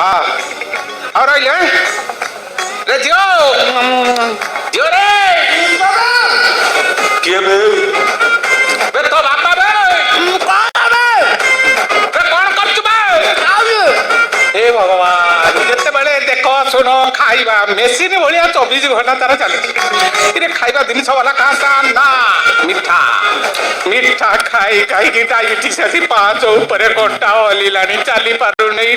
हाँ और रही रे जियो जियो रे किए बे बे तो बापा बे कौन कर चुबा हे भगवान जिते बड़े देख सुन खाइबा मेसीन भाया 24 घंटा तार चलती खाइबा जिन वाला कहाँ ना मिठा मिठा खाई खाई डायबिटीज आसी 5 ऊपर घंटा हलिला चली पार नहीं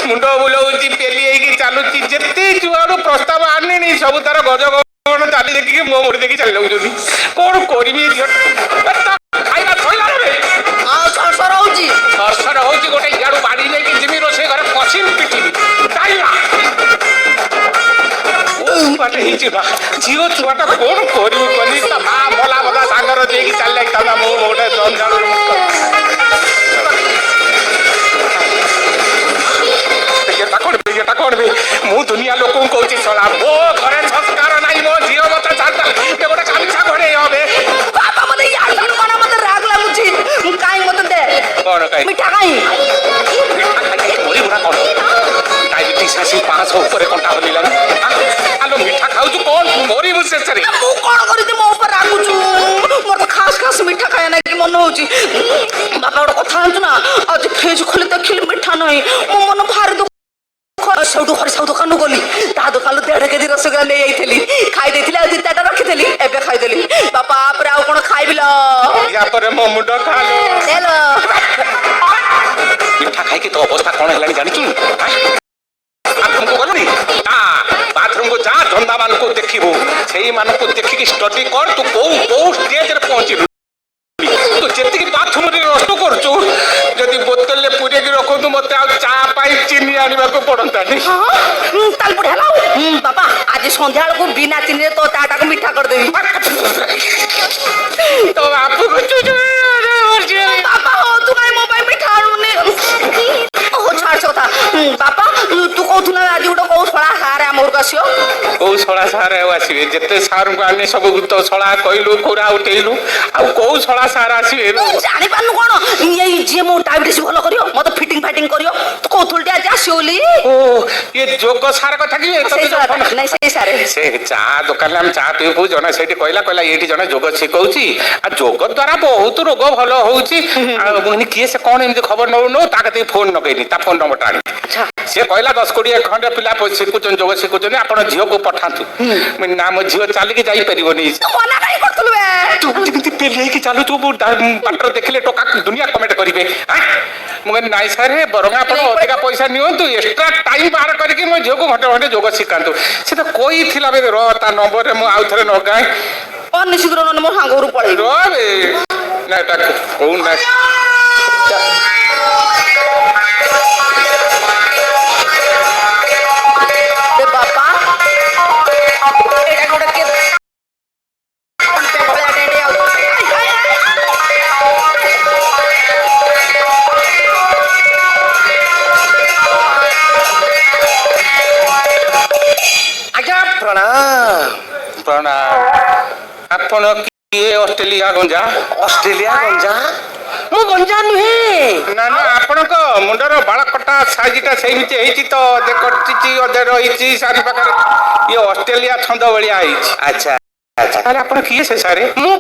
मुंड बुलाऊँ पेली चलुची जिते जुआड़ प्रस्ताव आनी सब तार गज गण चाली देखिए मो मुड़ी देखी चली जाऊँ कौन करी खाइबा सरसर हो गोटे इाड़ू बाड़ी नहीं जिमी रोसे घर कषि पिटी झील छुआटा कौन कर भला भला सांगर देकी चल जाता मो गोटे जंजाड़ कौन भी मु दुनिया लोक कौन चला मो घरे संस्कार ना मो झील मत चलता गोटे गामछा घोड़े हे कौन कहीं मिठा खाई मोरी बुढ़ा कौन डायबिटीज आसी 500 ऊपर कंटा हलिला आलो मिठा खाऊ कौन मोरी मुझसे सरी मु कौन करी मो ऊपर रागुचु मोर तो खास खास मिठा खाया ना कि मन होची बापा गोटे कथा जानछु ना आज फ्रिज खोली देखिली मिठा नहीं मो मन भारी दुख सौटू हरिसाऊ दुकान गली ता दुकान 1.5 केजी रसगोल्ला ले आइथली खाई देथिले आ दिताटा रखिथली एबे खाई देली बापा पर आ कोन खाइबिलो या पर मो मुंडो खालो हेलो मिठा खाई के तो अवस्था कौन है जानी चुन बाथरूम को गलनी बाथरूम को जा धंदा मान को देखिबो सेही मान को देखि स्टडी कर तू को स्टेज रे पहुंची तो जेतिक बाथरूम रे नष्ट करछु जदि बोतल ले पूरे की रखो तो मते आ चा पाई चीनी आनिबा को पड़ंता नहीं हां ताल बुढ़ा लाओ बाबा आज संध्या को बिना चीनी रे तो टाटा को मिठा कर देबी तो आपको कुछ बाबा हो तू काय मोबाइल मिठा आनुने ओ छाड़ था बाबा तू कहथु ना आज उडो को छळा हारे हमर कसियो को छळा सारे आसीबे जते सारू को आने सब तो छळा कइलु कोरा उठेलु आ को छळा सारा आसीबे जानि पानु कोन ये जे मो डायबिटीज भलो करियो मत फिटिंग फाइटिंग करियो तू कहथुल आज आसियोली ओ ये जोग सार कथा कि नहीं से सारे से चा दुकान हम चा पीबू जना सेठी कहला एठी जना जोग सिखौची आ जोग द्वारा बहुत रोग भलो होउची आ मुनि किए से कोन एमती खबर न ताकते फोन नकैनी ता फोन नंबर टाणी अच्छा से कहला 10 कोड़ी खंडे पिला सिखुचन जोग सिखुचन आपण झियो को पठातु मैं नाम झियो चाली के जाई परिबोनी कोना काई करतलु बे तू जिमती पेले की चालू तू बाटर देखले टोका दुनिया कमेंट करिवे हां मुगे नाइ सर बरंगा आपण अधिका पैसा नियंतु एक्स्ट्रा टाइम बाहर करके मो झियो को घटे घटे जोग सिखांतु से तो कोई थिला बे रो ता नंबर रे मो आउ थरे न गाय और निशिग्र न मो हांगरू पळै रो बे ना ता कोन ना ए बापा एटा कोड के पे भले अटेंड आउ आज्ञा प्रणाम प्रणाम आपण किए ऑस्ट्रेलिया गंजा मु गंजा नुहे ना ना आपण को मुंडर बाळ कटा साइजटा सेमिति हेची तो देखटिची अधे रहिची सारी पाखरे ये ऑस्ट्रेलिया छंद बलिया आइछ अच्छा अच्छा अरे आपण किए से सारे मु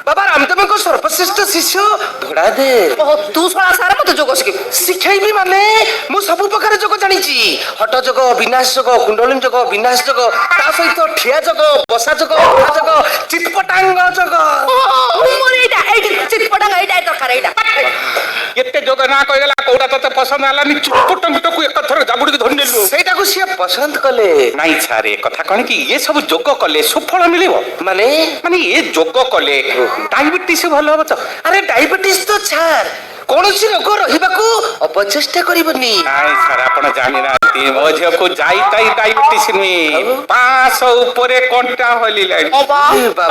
बाबा रामदेव को सर्वश्रेष्ठ शिष्य घोड़ादेव ओ तू सोळा सारे मत जोग सिखे शिखाइबी माने मु सब प्रकार जोग जानिची हट जोग विनाश जोग कुंडलिनी जोग विनाश जोग ता सहित ठिया जोग बसा जोग उठा जोग चितपटांग जोग मोर एटा चितपटांग एटा दरकार एटा एते जोग ना कहला कोडा तते पसंद आला नि चुटपटंग टकु एक थर जाबुडी के धरने लो सेटा को सिया पसंद कले नाही सारे कथा कन कि ये सब जोग कले सुफल मिलिबो माने माने ये जोग कले डायबिटीज भलो हो तो अरे डायबिटीज तो छाड़ कौन सी रोग रहिबाकू अपचेष्टा करिबनी नाही सर आपण जानि ना ती मझे को जाई ताई डायबिटीज नी 500 ऊपर कंटा होली लाइन बाबा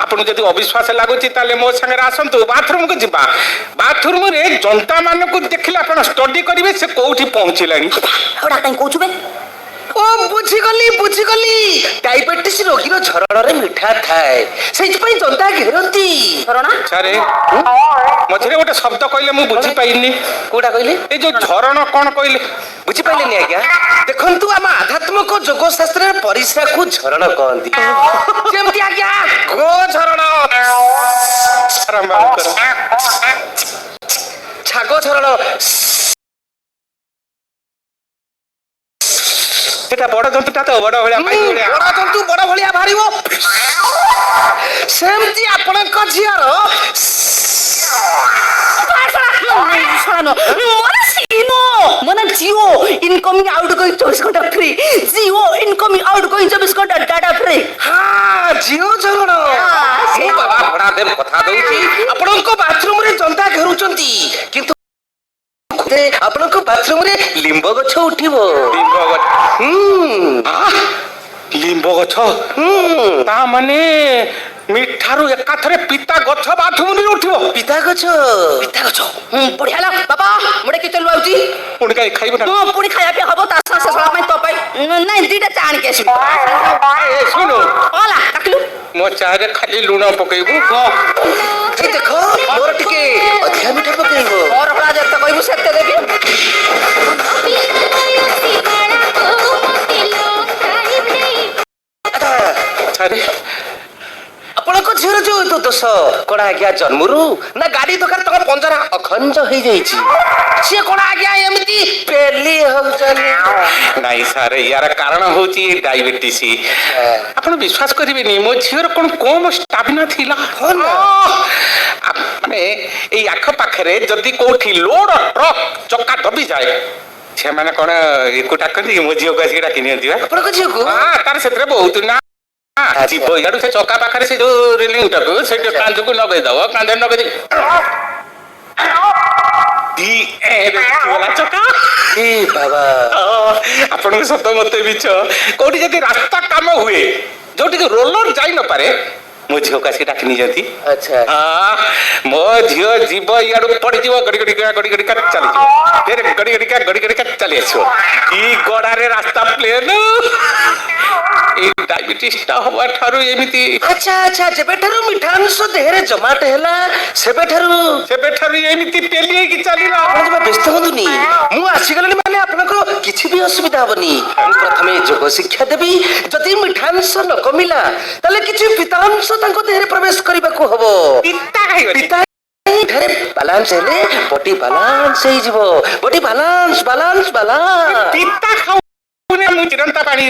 आपण जदी अविश्वास लागुची ताले मो संगे आसंतु बाथरूम को जिबा बाथरूम रे जनता मान को देखिला आपण स्टडी करिवे से कोठी पहुंचिलानी ओडा काई कहछु बे ଓ ବୁଝିଗଲି ଡାଇବେଟିସ୍ ରୋଗୀର ଝରଣାରେ ମିଠା ଥାଏ ସେଇଥିପାଇଁ ଜନ୍ତା ଘେରନ୍ତି ଝରଣା ସାରେ ମଝିରେ ଗୋଟେ ଶବ୍ଦ କହିଲେ ମୁଁ ବୁଝିପାଇନି। କୋଉଟା କହିଲେ ଏଇ ଯୋଉ ଝରଣ କଣ କହିଲେ? ବୁଝିପାରିଲେନି ଆଜ୍ଞା ଦେଖନ୍ତୁ ଆମ ଆଧ୍ୟାତ୍ମିକ ଯୋଗ ଶାସ୍ତ୍ରରେ ପରିସ୍ରାକୁ ଝରଣ କହନ୍ତି ଯେମିତି ଆଜ୍ଞା ଗୋ ଝରଣ ଆରମ୍ଭ କର। ଛାଗ ଝରଣ ସେଟା ବଡ ଜନ୍ତୁଟା ତ ବଡ ଭଳିଆ ପାଇପ ଭଳିଆ। ବଡ ଜନ୍ତୁ ବଡ ଭଳିଆ ବାହାରିବ ସେମିତି ଆପଣଙ୍କ ଝିଅର মানে জিও ইনকমিং আউট গোয়িং 24 ঘন্টা free Jio incoming out going 24 ঘন্টা ডাটা ফ্রি ହଁ ଝିଅ ଝରଣ ମୁଁ ବାବା ଭଡ଼ା ଦେବ କଥା ଦଉଛି ଆପଣଙ୍କ ବାଥରୁମରେ ଜନ୍ତା ଘେରୁଛନ୍ତି କିନ୍ତୁ ଆପଣଙ୍କ ବାଥରୁମରେ ଲିମ୍ବ ଗଛ ଉଠିବ ଲିମ୍ବ ଗଛ। ହୁଁ ଲିମ୍ବ ଗଛ ତା ମାନେ ମିଠାରୁ ଏକାଥରେ ପିତା ଗଛ ବାଥରୁମରେ ଉଠିବ। ପିତା ଗଛ বঢ়িয়া ହେଲା ବାବା ମୁଡେ କେତେ ଲୁଆଉଛି ପୁଣି କାହିଁ ଖାଇବ ନା? ହଁ ପୁଣି ଖାଇବା ପିଇବା ହବ ତା ସାଙ୍ଗେ ଶଳା ପାଇଁ ତୋ ପାଇଁ ନାଇଁ ଦିଟା ଚା ଆଣିକି ଆସିବି ଏ ଶୁଣୁ ହେଲା ଡାକିଲୁ ମୋ ଚାରେ ଖାଲି ଲୁଣ ପକେଇବୁ। ଏଇ ଦେଖ ମୋର ଟିକେ ଅଧିକା ମିଠା ପକେଇବ ମୋର ହଳା ଯେତେ କହିବୁ ସେତେ ଦେବି ସାରେ ଆପଣଙ୍କ ଝିଅର ଯୋଉ ଦୋଷ କଣ ଆଜ୍ଞା ଜନ୍ମରୁ ନା ଗାଡି ଦୋକାନ ତମ ପଞ୍ଜରା ଅଖଣ୍ଡ ହେଇଯାଇଛି ସିଏ କଣ ଆଜ୍ଞା ଏମିତି ପେଲି ହଉଛନ୍ତି ନାଇଁ ସାର୍ ୟାର କାରଣ ହଉଛି ଡାଇବେଟିସ। ଆପଣ ବିଶ୍ୱାସ କରିବେନି ମୋ ଝିଅର କଣ କମ ଷ୍ଟାମିନା ଥିଲା। ହଁ ନା। ମାନେ ଏଇ ଆଖପାଖରେ ଯଦି କୋଉଠି ଲୋଡ ଟ୍ରକ୍ ଚକା ଦବିଯାଏ ସେମାନେ କଣ ଏକୁ ଡାକନ୍ତି ମୋ ଝିଅକୁ ଆସିକି ଡାକି ନିଅନ୍ତି ବା। ଆପଣଙ୍କ ଝିଅକୁ ତାର ସେଥିରେ ବହୁତ ନା ଯିବ ଇଆଡୁ ସେ ଚକା ପାଖରେ ସେ ଯୋଉ ରିଲିଂଟାକୁ ସେଠି କାନ୍ଧକୁ ନଗେଇ ଦବ କାନ୍ଧରେ ନଗେଇ ଚକା। ଏ ବାବା ଆପଣଙ୍କ ସତ ମତେ ମିଛ କୋଉଠି ଯଦି ରାସ୍ତା କାମ ହୁଏ ଯୋଉଠି ରୋଲର ଯାଇ ନପାରେ ମୋ ଝିଅକୁ ଆସିକି ଡାକି ନେଇଯାନ୍ତି। ଆଚ୍ଛା ମୋ ଝିଅ ଯିବ ଇଆଡୁ ପଡିଯିବ ଗଡି ଗଡିକା ଚାଲିଯିବ ଫେର ଗଡି ଗଡିକା ଚାଲି ଆସିବ କି ଗଡାରେ ରାସ୍ତା ପ୍ଲେନ। ଏଇ ଡାଇବେଟିସ ଟା ହବା ଠାରୁ ଏମିତି ଆଚ୍ଛା ଯେବେଠାରୁ ମିଠାଂଶ ଦେହରେ ଜମାଟ ହେଲା ସେବେଠାରୁ ଏମିତି ପେଲି ହେଇକି ଚାଲିଲା। ଆପଣ ଯେବେ ବ୍ୟସ୍ତ ହୁଅନ୍ତୁନି ମୁଁ ଆସିଗଲିଣି ମାନେ ଆପଣଙ୍କର କିଛି ବି ଅସୁବିଧା ହବନି ମୁଁ ପ୍ରଥମେ ଯୋଗ ଶିକ୍ଷା ଦେବି ଯଦି ମିଠାଂଶ ନ କମିଲା ତାହେଲେ କିଛି ପିତାଂଶ ତାଙ୍କ ଦେହରେ ପ୍ରବେଶ କରିବାକୁ ହବ ପିତା ଖାଇବନି। ପିତା ଏଠାରେ ବାଲାନ୍ସ ହେଲେ ବଡି ବାଲାନ୍ସ ହେଇଯିବ ବଡି ବାଲାନ୍ସ ପିତା ଖାଉ ମୁଁ ଚିରନ୍ତା ପାଣି